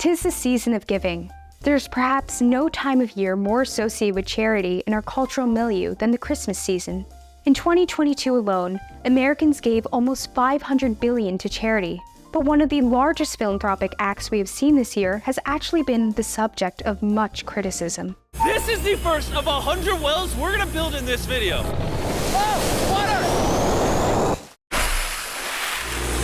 'Tis the season of giving. There's perhaps no time of year more associated with charity in our cultural milieu than the Christmas season. In 2022 alone, Americans gave almost $500 billion to charity. But one of the largest philanthropic acts we have seen this year has actually been the subject of much criticism. This is the first of 100 wells we're gonna build in this video. Oh, water!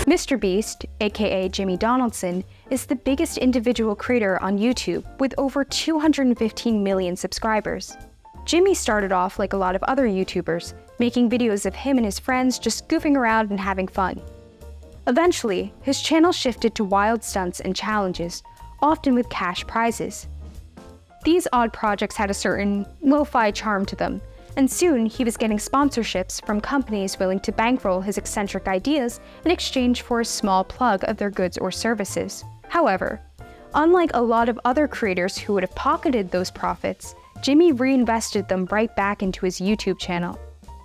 MrBeast, aka Jimmy Donaldson, is the biggest individual creator on YouTube with over 215 million subscribers. Jimmy started off like a lot of other YouTubers, making videos of him and his friends just goofing around and having fun. Eventually, his channel shifted to wild stunts and challenges, often with cash prizes. These odd projects had a certain lo-fi charm to them, and soon he was getting sponsorships from companies willing to bankroll his eccentric ideas in exchange for a small plug of their goods or services. However, unlike a lot of other creators who would have pocketed those profits, Jimmy reinvested them right back into his YouTube channel.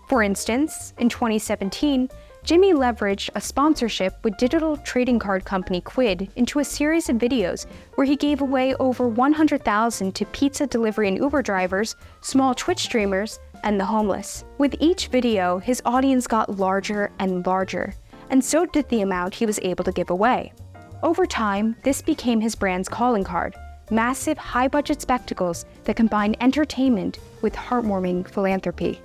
For instance, in 2017, Jimmy leveraged a sponsorship with digital trading card company Quid into a series of videos where he gave away over $100,000 to pizza delivery and Uber drivers, small Twitch streamers, and the homeless. With each video, his audience got larger and larger, and so did the amount he was able to give away. Over time, this became his brand's calling card: massive, high-budget spectacles that combine entertainment with heartwarming philanthropy.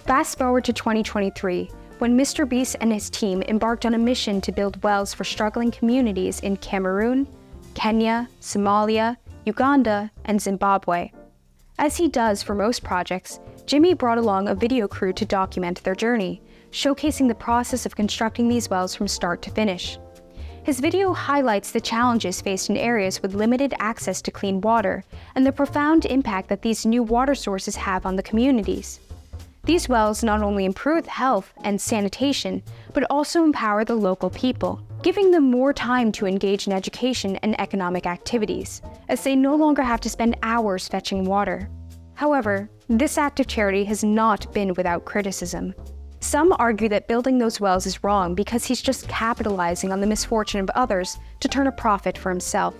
Fast forward to 2023, when MrBeast and his team embarked on a mission to build wells for struggling communities in Cameroon, Kenya, Somalia, Uganda, and Zimbabwe. As he does for most projects, Jimmy brought along a video crew to document their journey, showcasing the process of constructing these wells from start to finish. His video highlights the challenges faced in areas with limited access to clean water and the profound impact that these new water sources have on the communities. These wells not only improve health and sanitation, but also empower the local people, giving them more time to engage in education and economic activities, as they no longer have to spend hours fetching water. However, this act of charity has not been without criticism. Some argue that building those wells is wrong because he's just capitalizing on the misfortune of others to turn a profit for himself.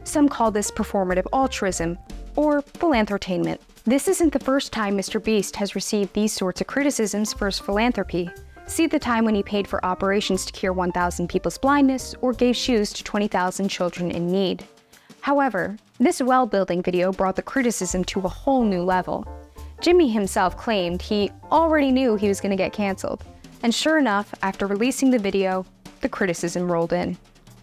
Some call this performative altruism, or philanthrotainment. This isn't the first time MrBeast has received these sorts of criticisms for his philanthropy. See the time when he paid for operations to cure 1,000 people's blindness or gave shoes to 20,000 children in need. However, this well-building video brought the criticism to a whole new level. Jimmy himself claimed he already knew he was going to get canceled. And sure enough, after releasing the video, the criticism rolled in.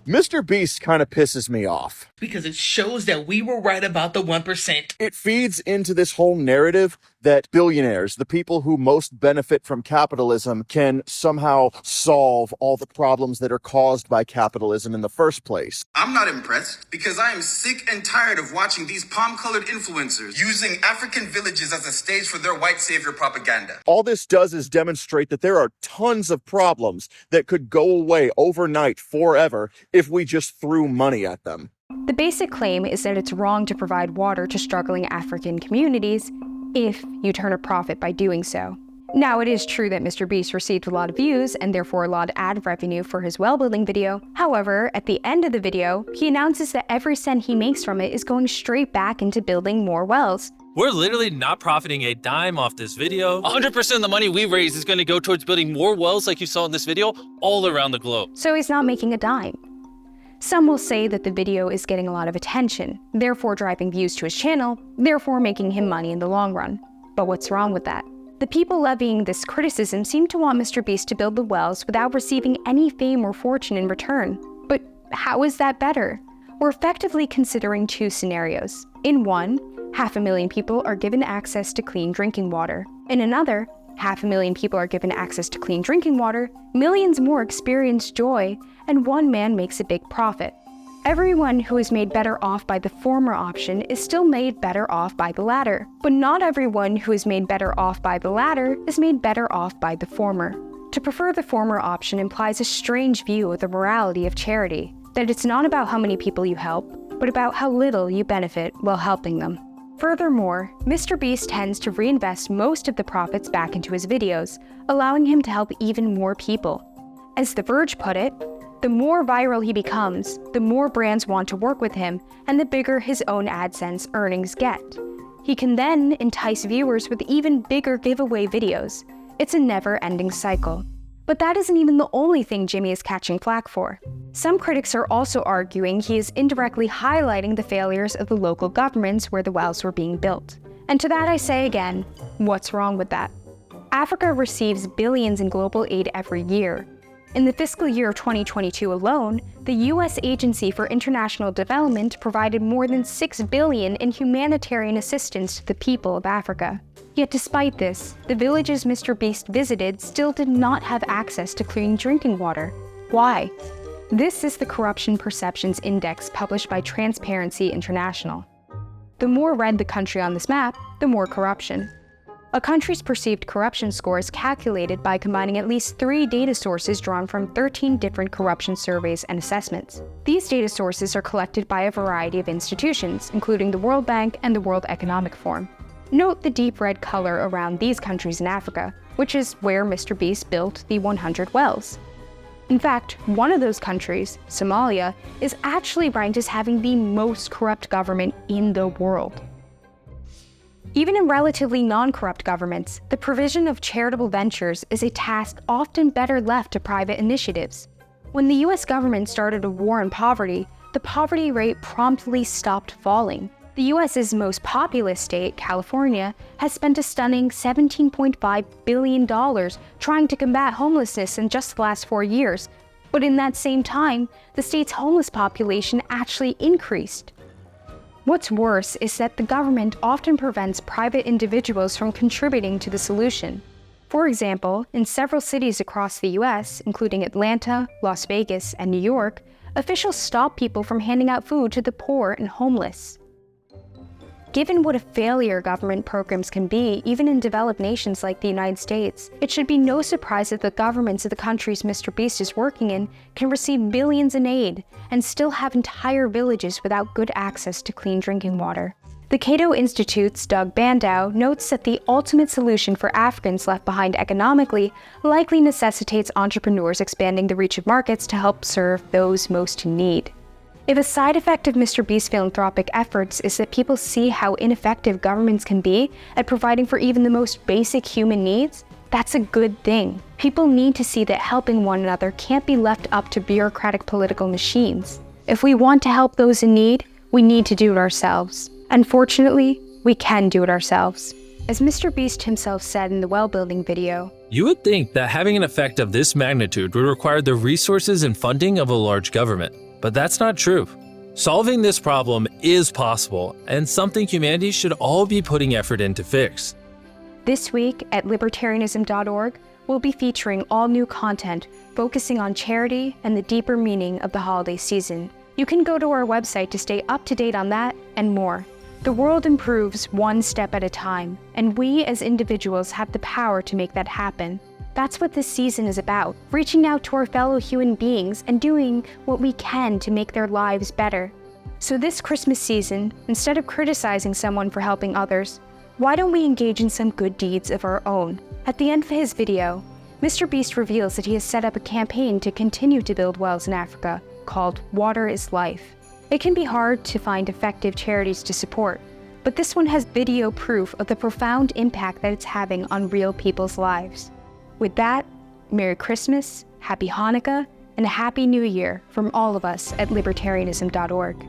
MrBeast kind of pisses me off. Because it shows that we were right about the 1%. It feeds into this whole narrative that billionaires, the people who most benefit from capitalism, can somehow solve all the problems that are caused by capitalism in the first place. I'm not impressed because I am sick and tired of watching these palm-colored influencers using African villages as a stage for their white savior propaganda. All this does is demonstrate that there are tons of problems that could go away overnight forever if we just threw money at them. The basic claim is that it's wrong to provide water to struggling African communities if you turn a profit by doing so. Now, it is true that MrBeast received a lot of views and therefore a lot of ad revenue for his well-building video. However, at the end of the video, he announces that every cent he makes from it is going straight back into building more wells. We're literally not profiting a dime off this video. 100% of the money we raise is going to go towards building more wells like you saw in this video all around the globe. So he's not making a dime. Some will say that the video is getting a lot of attention, therefore driving views to his channel, therefore making him money in the long run. But what's wrong with that? The people levying this criticism seem to want MrBeast to build the wells without receiving any fame or fortune in return. But how is that better? We're effectively considering two scenarios. In one, 500,000 people are given access to clean drinking water. In another, 500,000 people are given access to clean drinking water, millions more experience joy, and one man makes a big profit. Everyone who is made better off by the former option is still made better off by the latter. But not everyone who is made better off by the latter is made better off by the former. To prefer the former option implies a strange view of the morality of charity, that it's not about how many people you help, but about how little you benefit while helping them. Furthermore, MrBeast tends to reinvest most of the profits back into his videos, allowing him to help even more people. As The Verge put it, The more viral he becomes, the more brands want to work with him, and the bigger his own AdSense earnings get. He can then entice viewers with even bigger giveaway videos. It's a never-ending cycle. But that isn't even the only thing Jimmy is catching flack for. Some critics are also arguing he is indirectly highlighting the failures of the local governments where the wells were being built. And to that I say again, what's wrong with that? Africa receives billions in global aid every year. In the fiscal year of 2022 alone, the U.S. Agency for International Development provided more than $6 billion in humanitarian assistance to the people of Africa. Yet despite this, the villages MrBeast visited still did not have access to clean drinking water. Why? This is the Corruption Perceptions Index published by Transparency International. The more red the country on this map, the more corruption. A country's perceived corruption score is calculated by combining at least 3 data sources drawn from 13 different corruption surveys and assessments. These data sources are collected by a variety of institutions, including the World Bank and the World Economic Forum. Note the deep red color around these countries in Africa, which is where MrBeast built the 100 wells. In fact, one of those countries, Somalia, is actually ranked as having the most corrupt government in the world. Even in relatively non-corrupt governments, the provision of charitable ventures is a task often better left to private initiatives. When the US government started a war on poverty, the poverty rate promptly stopped falling. The US's most populous state, California, has spent a stunning $17.5 billion trying to combat homelessness in just the last 4 years. But in that same time, the state's homeless population actually increased. What's worse is that the government often prevents private individuals from contributing to the solution. For example, in several cities across the US, including Atlanta, Las Vegas, and New York, officials stop people from handing out food to the poor and homeless. Given what a failure government programs can be, even in developed nations like the United States, it should be no surprise that the governments of the countries MrBeast is working in can receive billions in aid and still have entire villages without good access to clean drinking water. The Cato Institute's Doug Bandow notes that the ultimate solution for Africans left behind economically likely necessitates entrepreneurs expanding the reach of markets to help serve those most in need. If a side effect of MrBeast's philanthropic efforts is that people see how ineffective governments can be at providing for even the most basic human needs, that's a good thing. People need to see that helping one another can't be left up to bureaucratic political machines. If we want to help those in need, we need to do it ourselves. Unfortunately, we can do it ourselves. As MrBeast himself said in the well building video, You would think that having an effect of this magnitude would require the resources and funding of a large government. But that's not true. Solving this problem is possible, and something humanity should all be putting effort in to fix. This week at Libertarianism.org, we'll be featuring all new content focusing on charity and the deeper meaning of the holiday season. You can go to our website to stay up to date on that and more. The world improves one step at a time, and we as individuals have the power to make that happen. That's what this season is about, reaching out to our fellow human beings and doing what we can to make their lives better. So this Christmas season, instead of criticizing someone for helping others, why don't we engage in some good deeds of our own? At the end of his video, MrBeast reveals that he has set up a campaign to continue to build wells in Africa called Water is Life. It can be hard to find effective charities to support, but this one has video proof of the profound impact that it's having on real people's lives. With that, Merry Christmas, Happy Hanukkah, and a Happy New Year from all of us at Libertarianism.org.